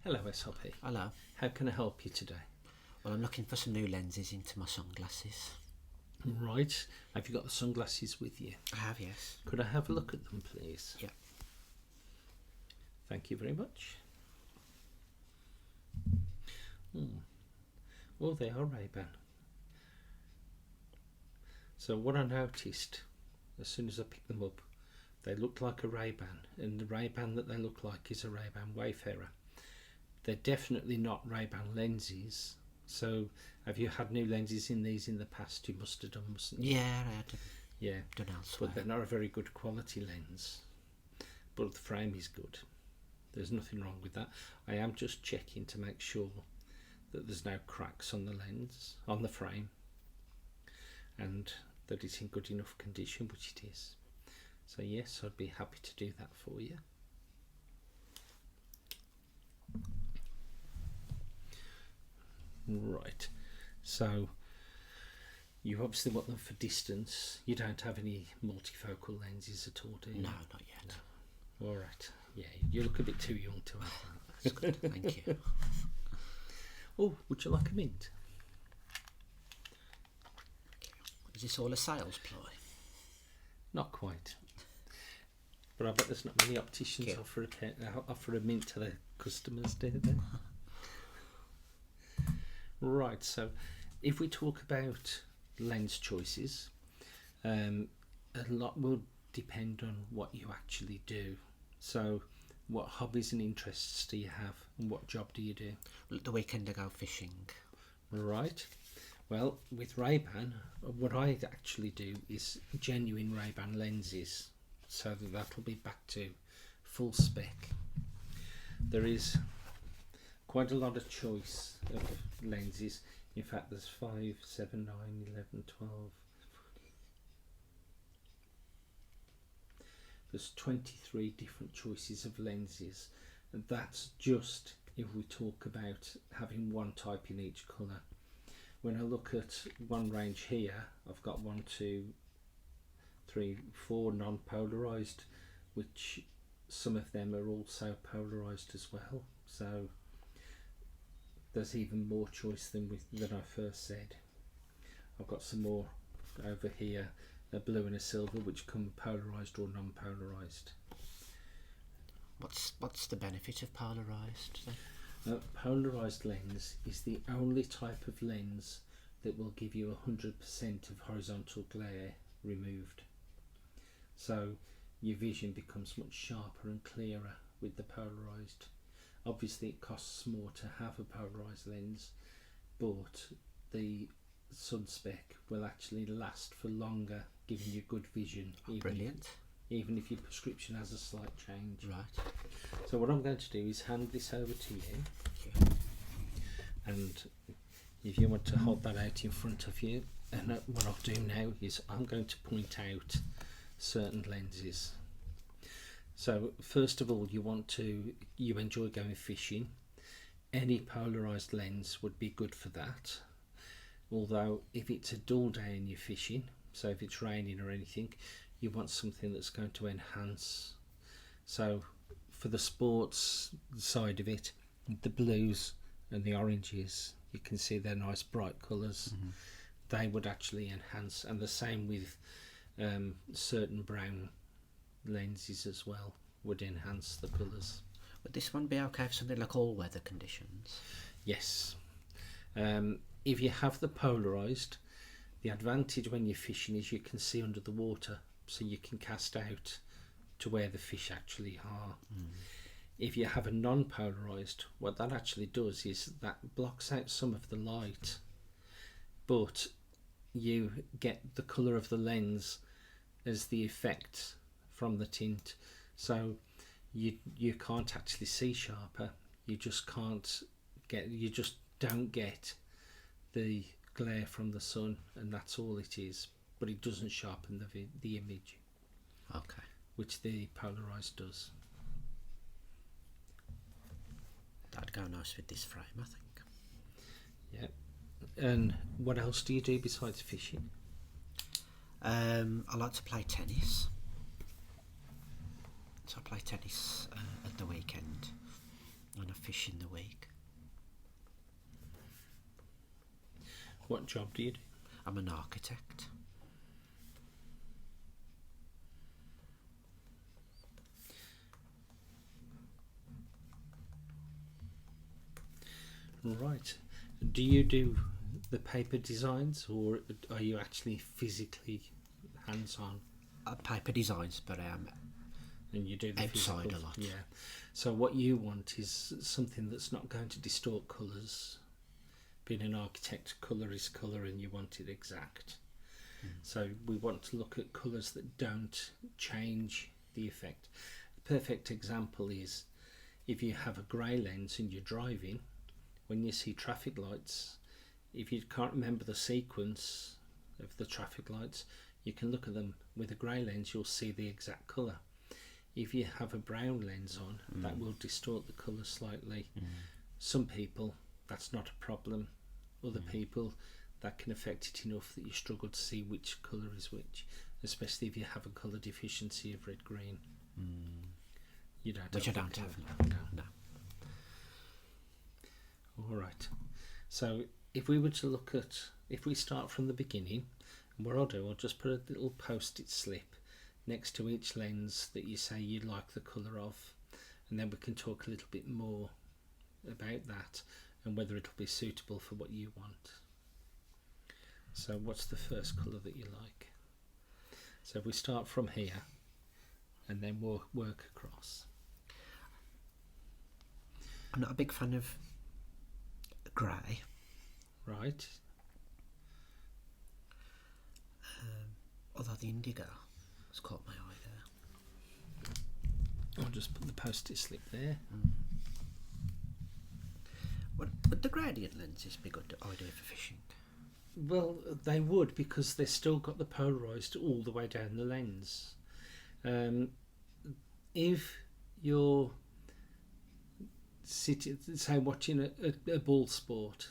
Hello, SRP. Hello. How can I help you today? Well, I'm looking for some new lenses into my sunglasses. Right. Have you got the sunglasses with you? I have, yes. Could I have a look at them, please? Yeah. Thank you very much. Well, they are Rayban. So what I noticed as soon as I picked them up, they looked like a Rayban, and the Rayban that they look like is a Rayban Wayfarer. They're definitely not Rayban lenses. So have you had new lenses in these in the past? You must have done, mustn't you? Yeah, I had them Yeah, done elsewhere. but they're not a very good quality lens. But the frame is good. There's nothing wrong with that. I am just checking to make sure that there's no cracks on the lens, on the frame, and that it's in good enough condition, which it is. So yes, I'd be happy to do that for you. Right, so you obviously want them for distance. You don't have any multifocal lenses at all, do you? No, not yet. No. All right, yeah, you look a bit too young to have that. That's good, thank you. Oh, would you like a mint? Is this all a sales ploy? Not quite. But I bet there's not many opticians Yeah. offer a mint to their customers, do they? Right, so if we talk about lens choices, a lot will depend on what you actually do. So what hobbies and interests do you have, and what job do you do? Well, at the weekend I go fishing. Right. Well, with Rayban, what I actually do is genuine Rayban lenses, so that'll be back to full spec. There is quite a lot of choice of lenses. In fact, there's 5, 7, 9, 11, 12. There's 23 different choices of lenses, and that's just if we talk about having one type in each colour. When I look at one range here, I've got 1, 2, 3, 4 non-polarized, which some of them are also polarized as well. So there's even more choice than I first said. I've got some more over here, a blue and a silver, which come polarized or non-polarized. What's the benefit of polarized then? Polarized lens is the only type of lens that will give you 100% of horizontal glare removed. So your vision becomes much sharper and clearer with the polarized. Obviously it costs more to have a polarized lens, but the sun spec will actually last for longer, giving you good vision. Brilliant. Even if your prescription has a slight change. Right. So what I'm going to do is hand this over to you, Thank you. and if you want to hold that out in front of you, and what I'll do now is I'm going to point out certain lenses. So first of all, you enjoy going fishing. Any polarized lens would be good for that. Although if it's a dull day and you're fishing, so if it's raining or anything, you want something that's going to enhance. So for the sports side of it, the blues and the oranges, you can see they're nice bright colours. They would actually enhance, and the same with certain brown lenses as well would enhance the colours. Would this one be okay for something like all weather conditions? Yes. If you have the polarized, the advantage when you're fishing is you can see under the water, so you can cast out to where the fish actually are. If you have a non-polarized, what that actually does is that blocks out some of the light, but you get the colour of the lens as the effect from the tint, so you can't actually see sharper. You just don't get the glare from the sun, and that's all it is. But it doesn't sharpen the image. Okay. Which the polarized does. That'd go nice with this frame, I think. Yeah. And what else do you do besides fishing? I like to play tennis. So I play tennis at the weekend. and I fish in the week. What job do you do? I'm an architect. Right. Do you do the paper designs, or are you actually physically hands-on? Paper designs, but I am And you do the outside physical, a lot. Yeah. So what you want is something that's not going to distort colours. Being an architect, colour is colour, and you want it exact. So we want to look at colours that don't change the effect. A perfect example is if you have a grey lens and you're driving, when you see traffic lights, if you can't remember the sequence of the traffic lights, you can look at them with a grey lens, you'll see the exact colour. If you have a brown lens on, that will distort the colour slightly. Some people, that's not a problem. Other people, that can affect it enough that you struggle to see which colour is which, especially if you have a colour deficiency of red-green. You don't Which I have don't the have. colour. No. Alright, so if we were to look at, if we start from the beginning, and what I'll do, I'll just put a little post-it slip next to each lens that you say you like the colour of, and then we can talk a little bit more about that and whether it'll be suitable for what you want. So what's the first colour that you like? So if we start from here and then we'll work across. I'm not a big fan of grey. Right. Although the indigo has caught my eye there. I'll just put the post-it slip there. Would the gradient lenses be a good idea for fishing? Well, they would, because they've still got the polarized all the way down the lens. If you're sitting, say, watching a ball sport,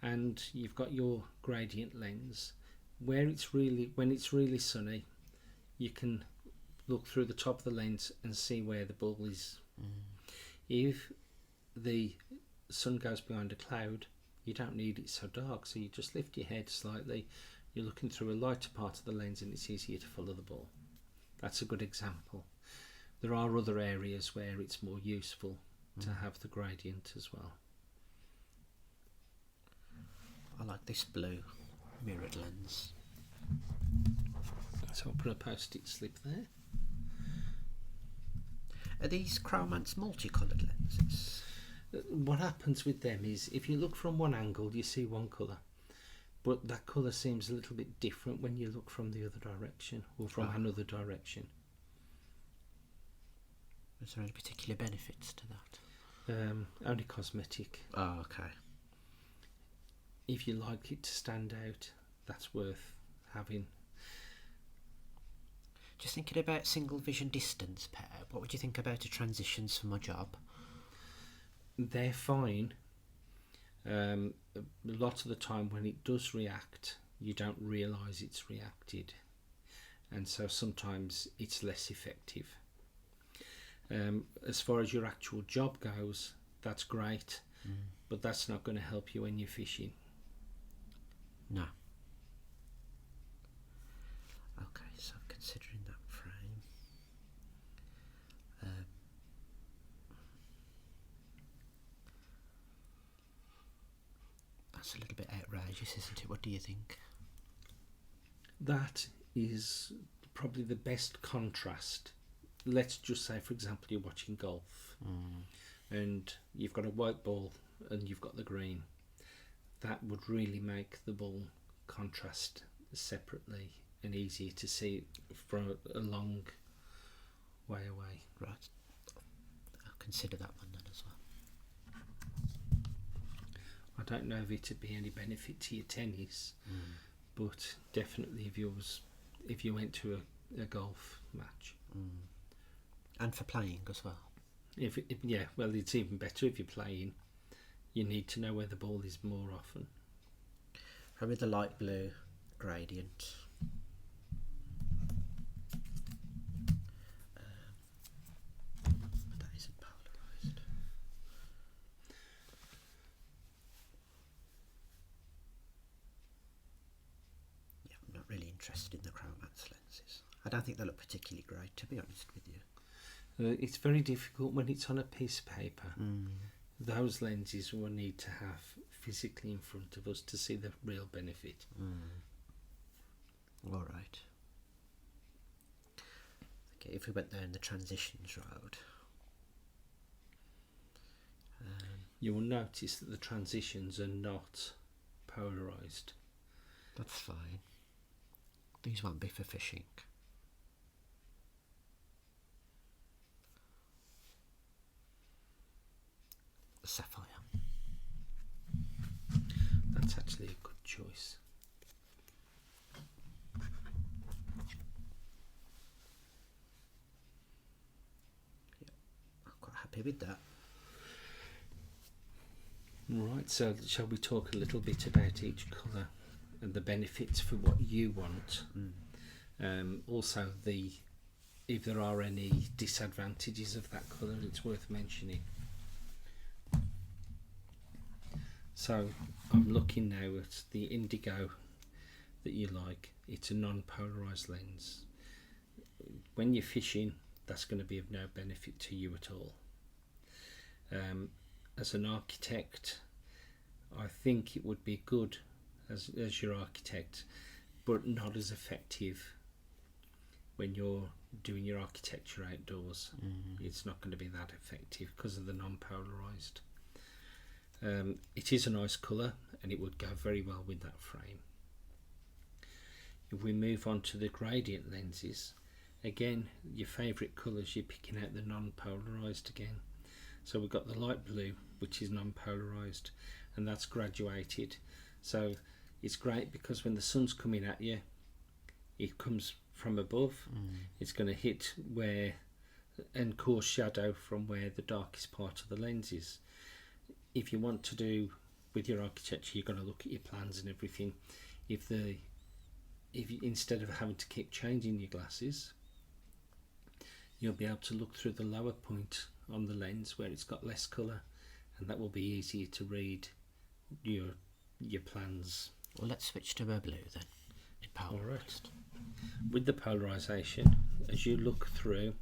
and you've got your gradient lens, when it's really sunny, you can look through the top of the lens and see where the ball is. If the sun goes behind a cloud, you don't need it so dark, so you just lift your head slightly, you're looking through a lighter part of the lens and it's easier to follow the ball. That's a good example. There are other areas where it's more useful to have the gradient as well. I like this blue mirrored lens. So I'll put a post-it slip there. Are these Chromance multicoloured lenses? What happens with them is if you look from one angle you see one colour, but that colour seems a little bit different when you look from the other direction or from another direction. Is there any particular benefits to that? Only cosmetic. Oh, okay. If you like it to stand out, that's worth having. Just thinking about single vision distance pair, what would you think about the transitions for my job? They're fine. A lot of the time when it does react, you don't realise it's reacted, and so sometimes it's less effective. As far as your actual job goes, that's great, but that's not going to help you when you're fishing. No. Okay, so considering that frame, that's a little bit outrageous, isn't it? What do you think? That is probably the best contrast. Let's just say, for example, you're watching golf and you've got a white ball and you've got the green. That would really make the ball contrast separately and easier to see from a long way away. Right. I'll consider that one then as well. I don't know if it'd be any benefit to your tennis, but definitely if you went to a golf match. And for playing as well. Well, it's even better if you're playing. You need to know where the ball is more often. Probably the light blue gradient. That isn't polarized. really interested in the Chromax lenses. I don't think they look particularly great, to be honest with you. It's very difficult when it's on a piece of paper. Those lenses will need to have physically in front of us to see the real benefit. All right. Okay, if we went down the transitions road, you will notice that the transitions are not polarized. that's fine. These won't be for fishing. Sapphire. That's actually a good choice. I'm quite happy with that. Right, so shall we talk a little bit about each colour and the benefits for what you want? Also, if there are any disadvantages of that colour, it's worth mentioning. So I'm looking now at the indigo that you like. It's a non-polarised lens. When you're fishing, that's going to be of no benefit to you at all. As an architect, I think it would be good as your architect, but not as effective when you're doing your architecture outdoors. It's not going to be that effective because of the non-polarised. It is a nice colour and it would go very well with that frame. If we move on to the gradient lenses, again, your favourite colours, you're picking out the non-polarised again. So we've got the light blue, which is non-polarised, and that's graduated. So it's great because when the sun's coming at you, it comes from above. It's going to hit where and cause shadow from where the darkest part of the lens is. If you want to do with your architecture, you're going to look at your plans and everything. If you, instead of having to keep changing your glasses, you'll be able to look through the lower point on the lens where it's got less colour, and that will be easier to read your plans. Well, let's switch to a blue then. In polarised. All right. With the polarisation, as you look through,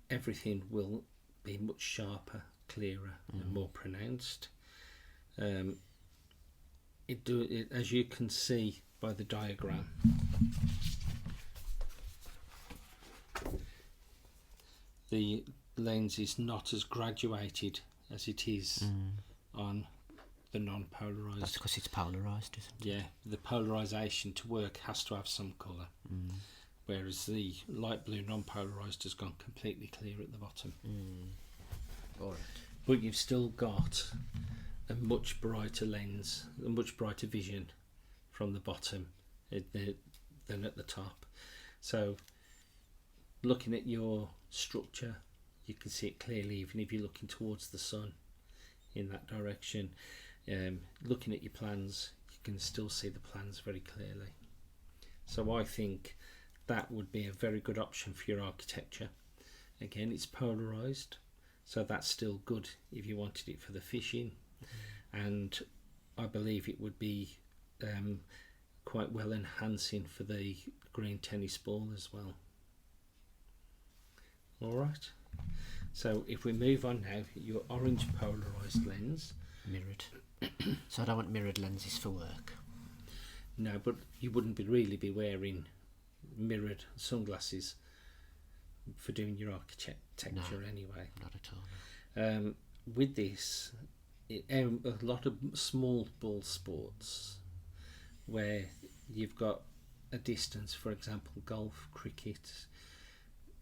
everything will be much sharper, clearer, and more pronounced. As you can see by the diagram, the lens is not as graduated as it is on the non-polarised. That's because it's polarised, isn't it? Yeah, the polarisation to work has to have some colour, whereas the light blue non-polarised has gone completely clear at the bottom. All right. But you've still got a much brighter lens, a much brighter vision from the bottom than at the top. So looking at your structure, you can see it clearly even if you're looking towards the sun in that direction. Looking at your plans, you can still see the plans very clearly. So I think that would be a very good option for your architecture. Again, it's polarised, so that's still good if you wanted it for the fishing, and I believe it would be quite well enhancing for the green tennis ball as well. Alright, so if we move on now, your orange polarised lens. Mirrored. So I don't want mirrored lenses for work. No, but you wouldn't really be wearing mirrored sunglasses for doing your architecture anyway. Not at all. With this, a lot of small ball sports where you've got a distance, for example golf, cricket,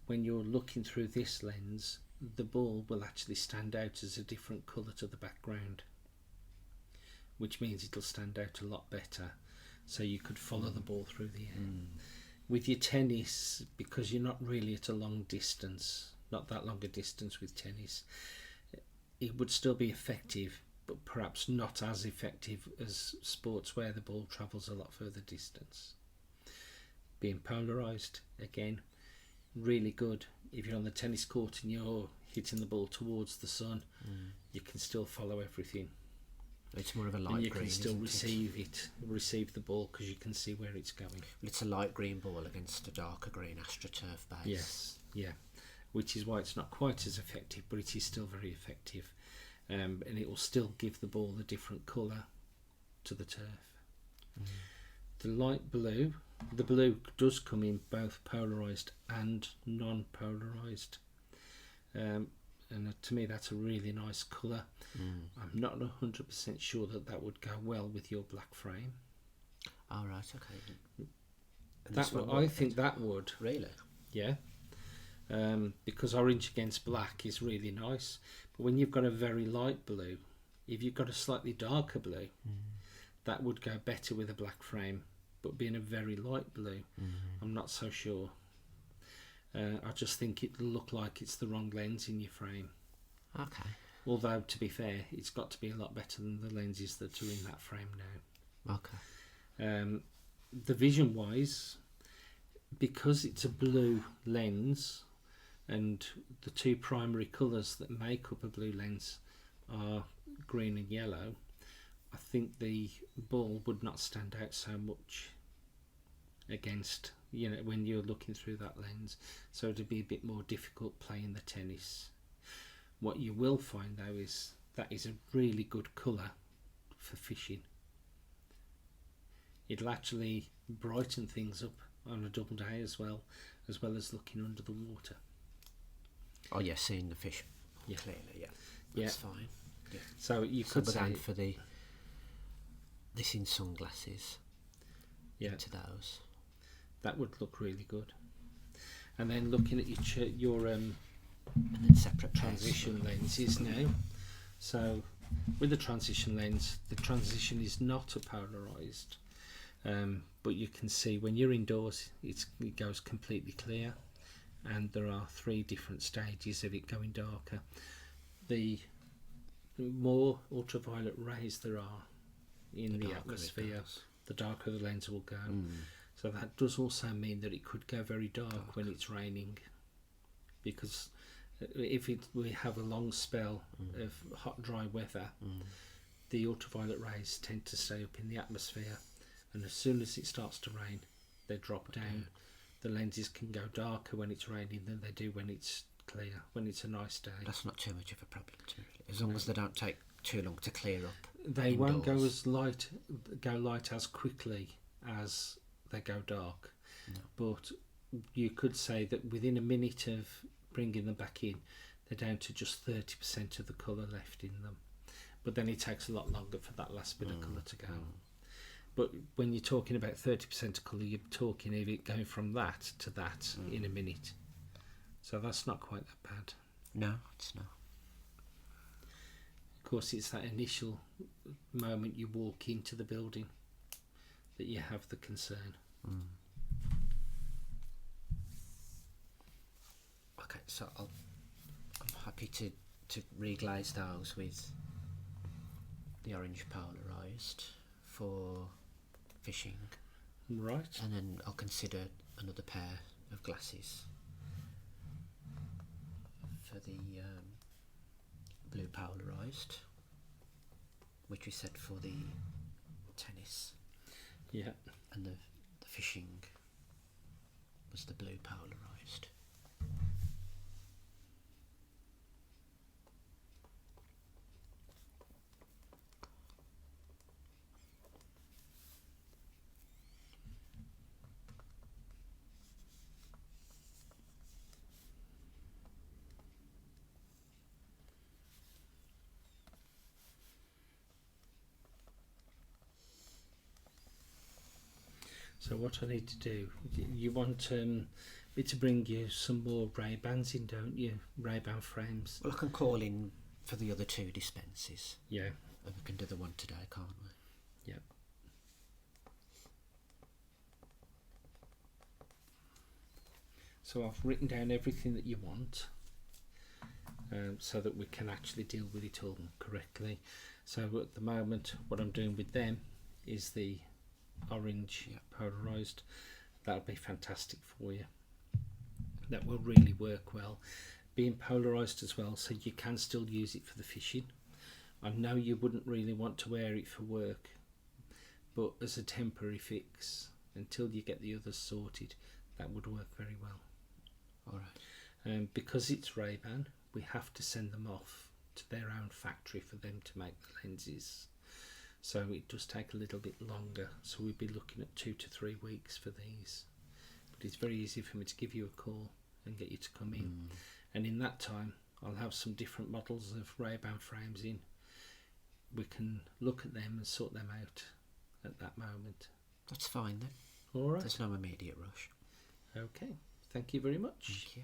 when you're looking through this lens, the ball will actually stand out as a different colour to the background, which means it'll stand out a lot better, so you could follow the ball through the air. With your tennis, because you're not really at a long distance, not that long a distance with tennis, it would still be effective, but perhaps not as effective as sports where the ball travels a lot further distance. Being polarised, again, really good. If you're on the tennis court and you're hitting the ball towards the sun, you can still follow everything. It's more of a light and you green. can still isn't receive the ball because you can see where it's going. Well, it's a light green ball against a darker green AstroTurf base. Yes, yeah, which is why it's not quite as effective, but it is still very effective, and it will still give the ball a different colour to the turf. The light blue, the blue does come in both polarised and non-polarised, and to me that's a really nice colour. I'm not 100% sure that would go well with your black frame. Oh, right, okay. I think that would. Really? Yeah. Because orange against black is really nice, but when you've got a very light blue, if you've got a slightly darker blue, that would go better with a black frame. But being a very light blue, I'm not so sure. I just think it'll look like it's the wrong lens in your frame. Okay. Although, to be fair, it's got to be a lot better than the lenses that are in that frame now. Okay. The vision wise, because it's a blue lens and the two primary colours that make up a blue lens are green and yellow, I think the ball would not stand out so much against, when you're looking through that lens, so it'd be a bit more difficult playing the tennis. What you will find though is that is a really good colour for fishing. It'll actually brighten things up on a double day as well as looking under the water. Oh yeah, seeing the fish clearly, that's fine. Yeah. So you could say for this in sunglasses, into those, that would look really good. And then looking at your and then separate transition lenses now. So with the transition lens, the transition is not a polarized, but you can see when you're indoors it goes completely clear, and there are 3 different stages of it going darker. The more ultraviolet rays there are in the atmosphere, the darker the lens will go. So that does also mean that it could go very dark when it's raining, because if we have a long spell of hot, dry weather, the ultraviolet rays tend to stay up in the atmosphere, and as soon as it starts to rain, they drop down. The lenses can go darker when it's raining than they do when it's clear, when it's a nice day. That's not too much of a problem to me, as long as they don't take too long to clear up. They indoors. won't go light as quickly as they go dark. No. But you could say that within a minute of bringing them back in, they're down to just 30% of the colour left in them. But then it takes a lot longer for that last bit of colour to go. But when you're talking about 30% of colour, you're talking of it going from that to that in a minute. So that's not quite that bad. No, it's not. Of course, it's that initial moment you walk into the building that you have the concern. Okay, so I'm happy to reglaze those with the orange polarized for fishing. Right. And then I'll consider another pair of glasses for the blue polarized, which we said for the tennis. Yeah. And the fishing was the blue polarized. So what I need to do, you want me to bring you some more Raybans in, don't you? Rayban frames. Well, I can call in for the other 2 dispenses. Yeah. And we can do the one today, can't we? Yeah. So I've written down everything that you want, so that we can actually deal with it all correctly. So at the moment, what I'm doing with them is the orange polarized. That'll be fantastic for you. That will really work well, being polarized as well, so you can still use it for the fishing, I know you wouldn't really want to wear it for work, but as a temporary fix until you get the others sorted, that would work very well. All right. Because it's Rayban, we have to send them off to their own factory for them to make the lenses. So it does take a little bit longer. So we'd be looking at 2 to 3 weeks for these. But it's very easy for me to give you a call and get you to come in. And in that time, I'll have some different models of Rayban frames in. We can look at them and sort them out at that moment. That's fine then. All right. There's no immediate rush. Okay. Thank you very much. Thank you.